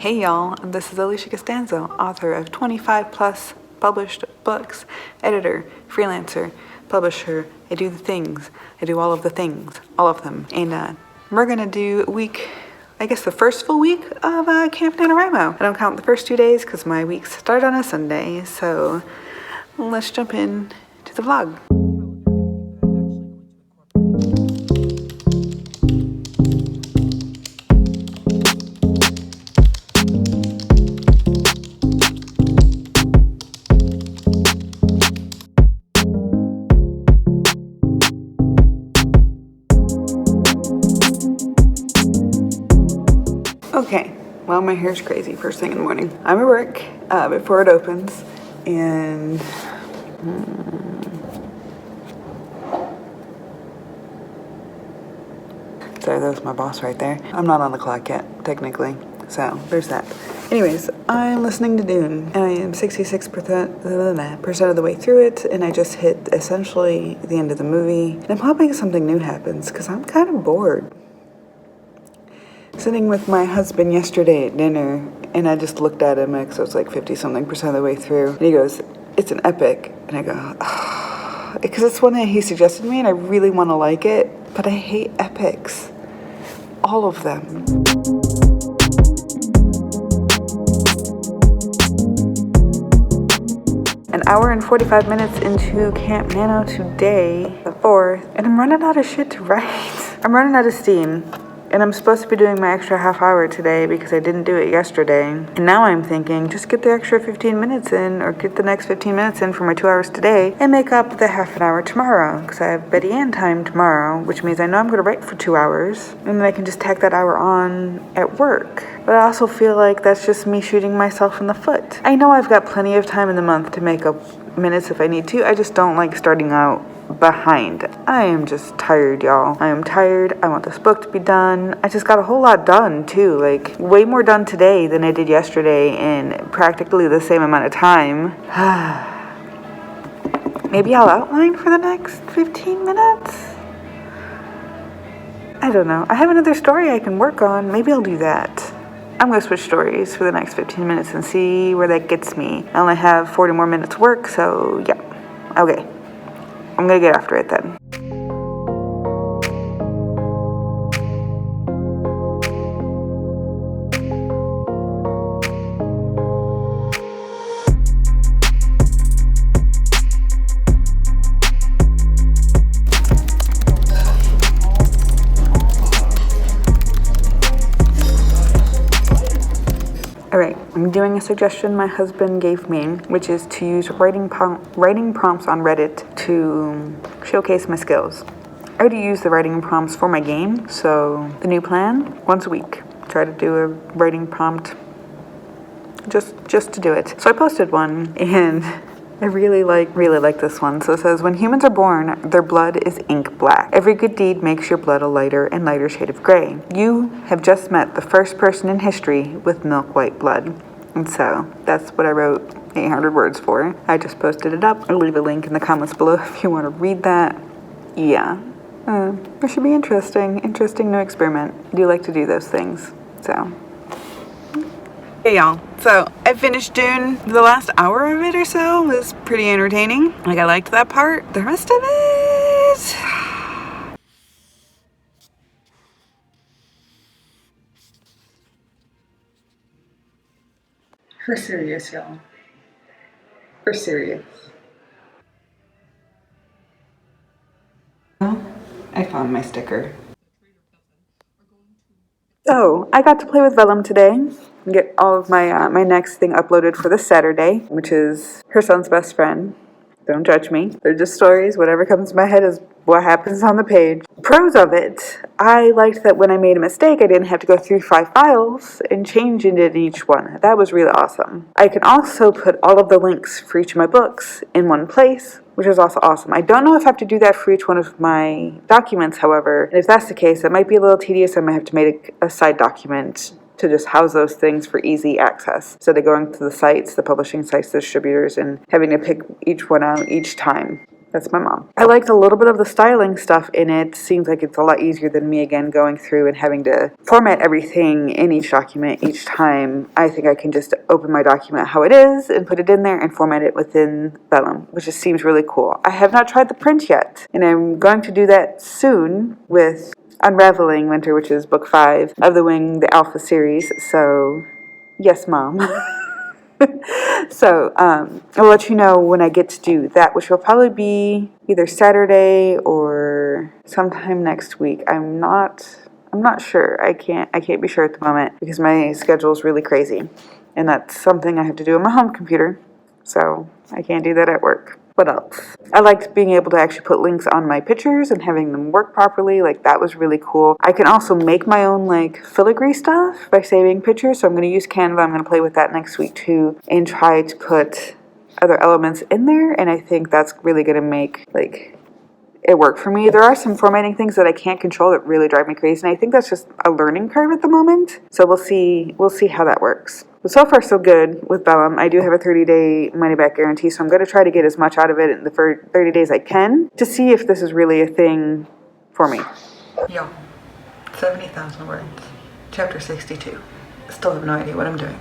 Hey y'all, this is Alisha Costanzo, author of 25 plus published books, editor, freelancer, publisher. I do the things. I do all of the things, all of them. And we're gonna do the first full week of Camp NaNoWriMo. I don't count the first 2 days because my weeks start on a Sunday. So let's jump in to the vlog. Okay, well, my hair's crazy first thing in the morning. I'm at work before it opens, and sorry, that was my boss right there. I'm not on the clock yet, technically, so there's that. Anyways, I'm listening to Dune, and I am 66% of the way through it, and I just hit essentially the end of the movie. And I'm hoping something new happens, because I'm kind of bored. Sitting with my husband yesterday at dinner, and I just looked at him, because I was like 50-something% of the way through, and he goes, "It's an epic," and I go, oh, because it's one that he suggested to me, and I really want to like it, but I hate epics. All of them. An hour and 45 minutes into Camp Nano today, the 4th, and I'm running out of shit to write. I'm running out of steam. And I'm supposed to be doing my extra half hour today because I didn't do it yesterday. And now I'm thinking, just get the extra 15 minutes in, or get the next 15 minutes in for my 2 hours today, and make up the half an hour tomorrow. Because I have Betty Ann time tomorrow, which means I know I'm going to write for 2 hours. And then I can just tack that hour on at work. But I also feel like that's just me shooting myself in the foot. I know I've got plenty of time in the month to make up minutes if I need to. I just don't like starting out behind. I am just tired, y'all. I am tired. I want this book to be done. I just got a whole lot done too, like way more done today than I did yesterday in practically the same amount of time. Maybe I'll outline for the next 15 minutes? I don't know. I have another story I can work on. Maybe I'll do that. I'm going to switch stories for the next 15 minutes and see where that gets me. I only have 40 more minutes work, so yeah. Okay. I'm gonna get after it then. Alright, I'm doing a suggestion my husband gave me, which is to use writing prompts on Reddit to showcase my skills. I already use the writing prompts for my game, so the new plan, once a week, try to do a writing prompt just to do it. So I posted one, and I really like this one. So it says, when humans are born, their blood is ink black. Every good deed makes your blood a lighter and lighter shade of gray. You have just met the first person in history with milk white blood. And so that's what I wrote 800 words for. I just posted it up. I'll leave a link in the comments below if you want to read that. Yeah, it should be interesting new experiment. I do like to do those things, so. Hey y'all, so I finished Dune. The last hour of it or so was pretty entertaining. Like, I liked that part. The rest of it... For serious, y'all. For serious. I found my sticker. So, I got to play with Vellum today and get all of my my next thing uploaded for this Saturday, which is her son's best friend. Don't judge me. They're just stories. Whatever comes to my head is what happens on the page. Pros of it, I liked that when I made a mistake, I didn't have to go through 5 files and change it in each one. That was really awesome. I can also put all of the links for each of my books in one place, which is also awesome. I don't know if I have to do that for each one of my documents, however, and if that's the case, it might be a little tedious. I might have to make a side document to just house those things for easy access. Instead of going to the sites, the publishing sites, the distributors, and having to pick each one out each time. That's my mom. I liked a little bit of the styling stuff in it. Seems like it's a lot easier than me again going through and having to format everything in each document each time. I think I can just open my document how it is and put it in there and format it within Vellum, which just seems really cool. I have not tried the print yet, and I'm going to do that soon with Unraveling Winter, which is book 5 of the Wing, the Alpha series. So, yes, Mom. So, I'll let you know when I get to do that, which will probably be either Saturday or sometime next week. I'm not sure. I can't be sure at the moment because my schedule is really crazy. And that's something I have to do on my home computer. So, I can't do that at work. What else? I liked being able to actually put links on my pictures and having them work properly. Like, that was really cool. I can also make my own, like, filigree stuff by saving pictures. So I'm going to use Canva. I'm going to play with that next week too and try to put other elements in there. And I think that's really going to make, like, it work for me. There are some formatting things that I can't control that really drive me crazy. And I think that's just a learning curve at the moment. So we'll see how that works. But so far, so good with Vellum. I do have a 30-day money-back guarantee, so I'm going to try to get as much out of it in the first 30 days I can to see if this is really a thing for me. Yo, 70,000 words. Chapter 62. Still have no idea what I'm doing.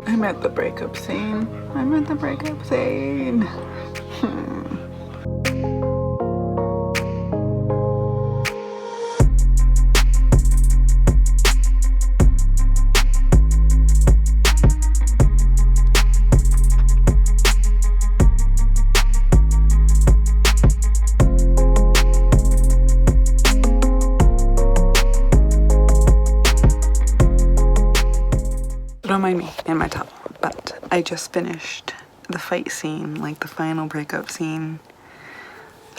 I'm at the breakup scene. I'm at the breakup scene. Don't mind me and my towel, but I just finished the fight scene, like the final breakup scene.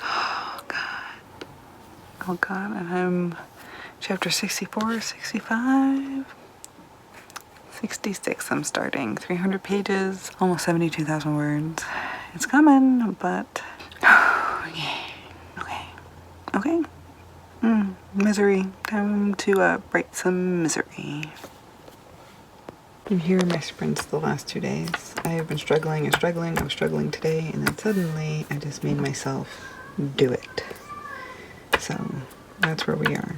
Oh God, and I'm chapter 64, 65. 66 I'm starting. 300 pages, almost 72,000 words. It's coming, but... Okay. Misery. Time to write some misery. And here are my sprints the last 2 days. I have been struggling and struggling. I was struggling today, and then suddenly I just made myself do it. So that's where we are.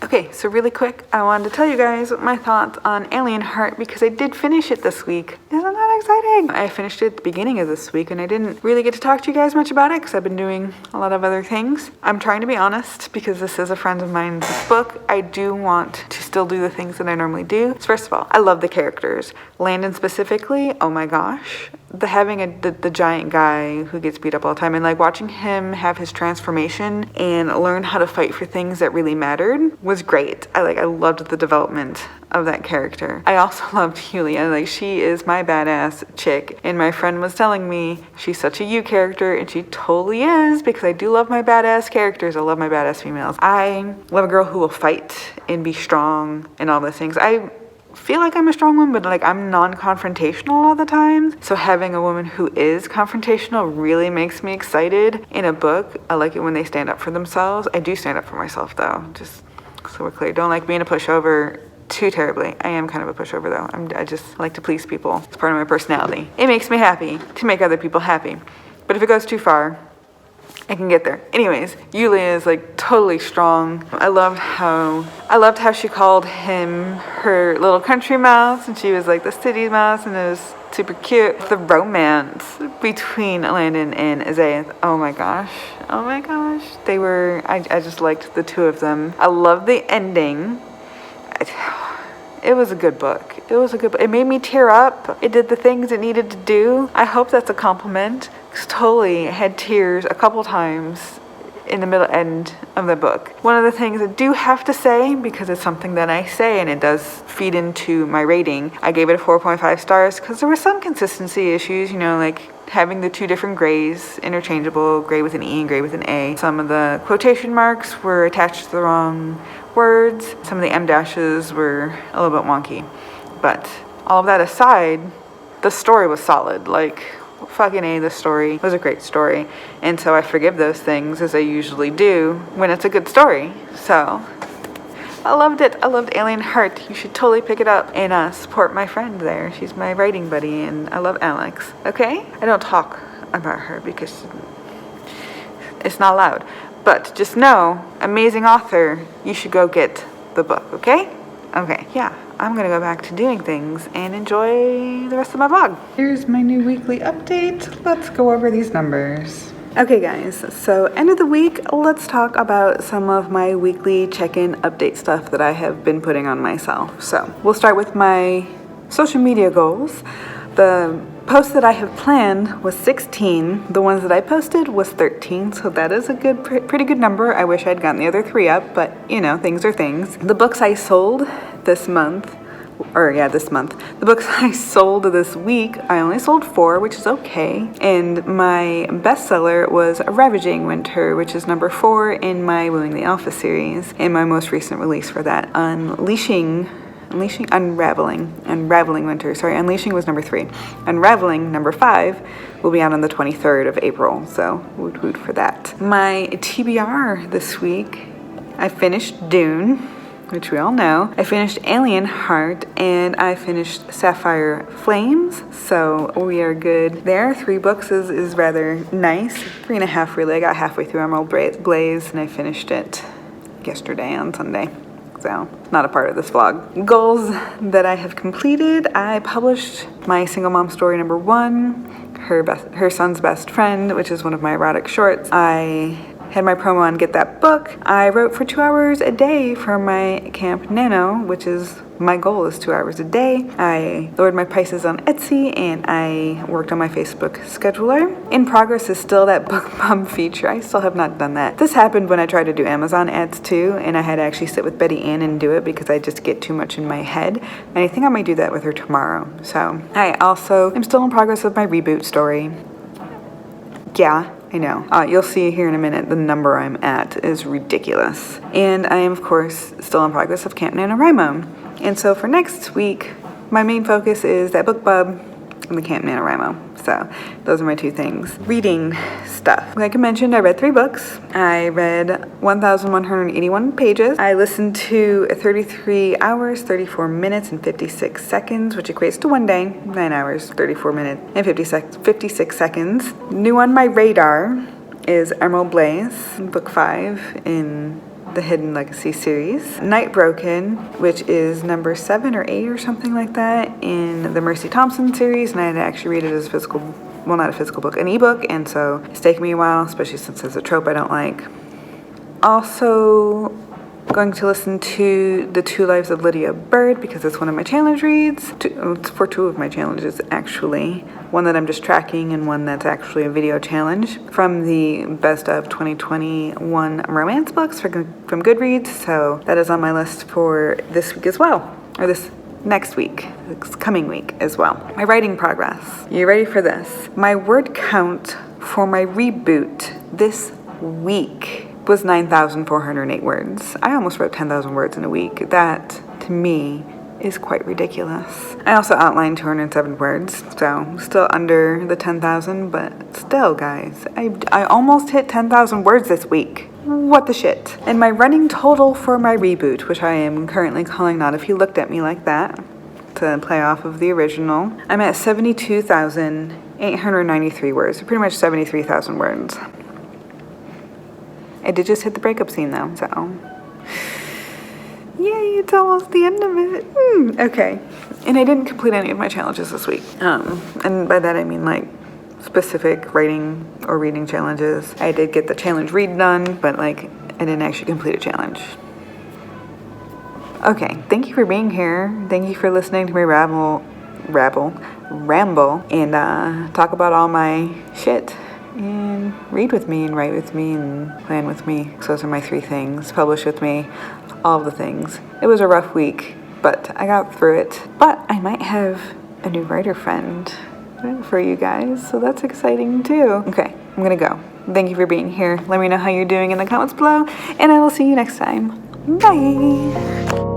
Okay, so really quick, I wanted to tell you guys my thoughts on Alien Heart because I did finish it this week. Isn't that exciting? I finished it at the beginning of this week and I didn't really get to talk to you guys much about it because I've been doing a lot of other things. I'm trying to be honest because this is a friend of mine's book. I do want to still do the things that I normally do. So first of all, I love the characters. Landon specifically, oh my gosh. Having the giant guy who gets beat up all the time and like watching him have his transformation and learn how to fight for things that really mattered was great. I loved the development of that character. I also loved Julia. Like, she is my badass chick, and my friend was telling me she's such a you character, and she totally is, because I do love my badass characters. I love my badass females. I love a girl who will fight and be strong and all those things. I feel like I'm a strong woman, but like I'm non-confrontational all the time. So having a woman who is confrontational really makes me excited in a book. I like it when they stand up for themselves. I do stand up for myself though, just so we're clear. Don't like being a pushover too terribly. I am kind of a pushover though. I just like to please people. It's part of my personality. It makes me happy to make other people happy. But if it goes too far, I can get there. Anyways, Yulia is like totally strong. I loved how she called him her little country mouse and she was like the city mouse, and it was super cute. The romance between Landon and Isaiah, oh my gosh. They were, I just liked the two of them. I love the ending. It was a good book. It made me tear up. It did the things it needed to do. I hope that's a compliment. Because totally had tears a couple times in the middle end of the book. One of the things I do have to say, because it's something that I say and it does feed into my rating, I gave it a 4.5 stars because there were some consistency issues, you know, like having the two different grays interchangeable, gray with an E and gray with an A. Some of the quotation marks were attached to the wrong words. Some of the M dashes were a little bit wonky. But all of that aside, the story was solid. Like, fucking A, the story was a great story. And so I forgive those things as I usually do when it's a good story. So I loved it. I loved Alien Heart. You should totally pick it up and support my friend there. She's my writing buddy and I love Alex. Okay? I don't talk about her because it's not allowed. But just know, amazing author, you should go get the book, okay? Okay, yeah, I'm gonna go back to doing things and enjoy the rest of my vlog. Here's my new weekly update. Let's go over these numbers. Okay guys, so end of the week, let's talk about some of my weekly check-in update stuff that I have been putting on myself. So we'll start with my social media goals. The posts that I have planned was 16. The ones that I posted was 13, so that is a pretty good number. I wish I'd gotten the other 3 up, but you know, things are things. The books I sold this month. The books I sold this week, I only sold 4, which is okay. And my bestseller was Ravaging Winter, which is number 4 in my Wooing the Alpha series, and my most recent release for that, Unleashing Winter. Sorry, Unleashing was number 3. Unraveling, number 5, will be out on the 23rd of April, so woot woot for that. My TBR this week, I finished Dune, which we all know. I finished Alien Heart, and I finished Sapphire Flames, so we are good there. 3 books is rather nice. 3.5 really. I got halfway through Emerald Blaze, and I finished it yesterday on Sunday. So, not a part of this vlog. Goals that I have completed. I published my single mom story number 1, her son's best friend, which is one of my erotic shorts. I had my promo on Get That Book. I wrote for 2 hours a day for my Camp Nano, which is my goal is 2 hours a day. I lowered my prices on Etsy and I worked on my Facebook scheduler. In progress is still that book bump feature. I still have not done that. This happened when I tried to do Amazon ads too, and I had to actually sit with Betty Ann and do it because I just get too much in my head. And I think I might do that with her tomorrow. So I also am still in progress with my reboot story. Yeah, I know. You'll see here in a minute the number I'm at is ridiculous. And I am, of course, still in progress of Camp NaNoWriMo. And so for next week, my main focus is that book bub and the Camp NaNoWriMo. So those are my two things. Reading stuff. Like I mentioned, I read 3 books. I read 1,181 pages. I listened to 33 hours, 34 minutes, and 56 seconds, which equates to 1 day, 9 hours, 34 minutes, and 56 seconds. New on my radar is Emerald Blaze, book 5 in the Hidden Legacy series. Night Broken, which is number 7 or 8 or something like that in the Mercy Thompson series, and I had to actually read it as a physical, well, not a physical book, an ebook, and so it's taken me a while, especially since it's a trope I don't like. Also going to listen to The 2 Lives of Lydia Bird because it's one of my challenge reads. It's for 2 of my challenges, actually. One that I'm just tracking and one that's actually a video challenge from the Best of 2021 romance books from Goodreads. So that is on my list for this week as well, or this next week, this coming week as well. My writing progress. You ready for this? My word count for my reboot this week was 9,408 words. I almost wrote 10,000 words in a week. That, to me, is quite ridiculous. I also outlined 207 words, so still under the 10,000, but still, guys, I almost hit 10,000 words this week. What the shit? And my running total for my reboot, which I am currently calling Not If You Looked at Me Like That, to play off of the original, I'm at 72,893 words, so pretty much 73,000 words. I did just hit the breakup scene though, so yay, it's almost the end of it. Okay, and I didn't complete any of my challenges this week. And by that I mean like specific writing or reading challenges. I did get the challenge read done, but like I didn't actually complete a challenge. Okay, thank you for being here. Thank you for listening to me ramble, and talk about all my shit. And read with me and write with me and plan with me. So those are my 3 things. Publish with me, all of the things. It was a rough week, but I got through it. But I might have a new writer friend for you guys, so that's exciting too. Okay, I'm gonna go. Thank you for being here. Let me know how you're doing in the comments below, and I will see you next time. Bye!